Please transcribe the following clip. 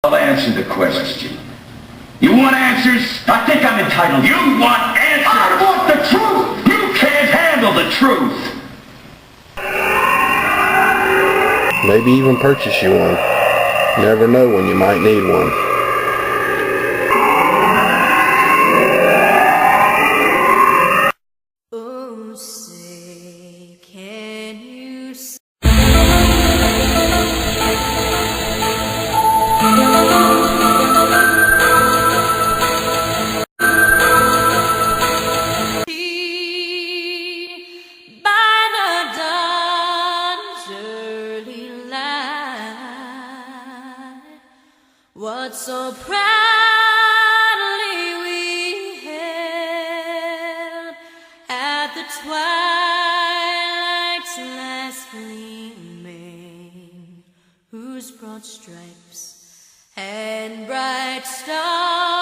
I'll answer the question. You want answers? I think I'm entitled. You want answers? I want the truth! You can't handle the truth! Maybe even purchase you one. You never know when you might need one. Oh, say, can you see? By the dawn's early light, what so proudly we hailed at the twilight's last gleaming, whose broad stripes and bright stars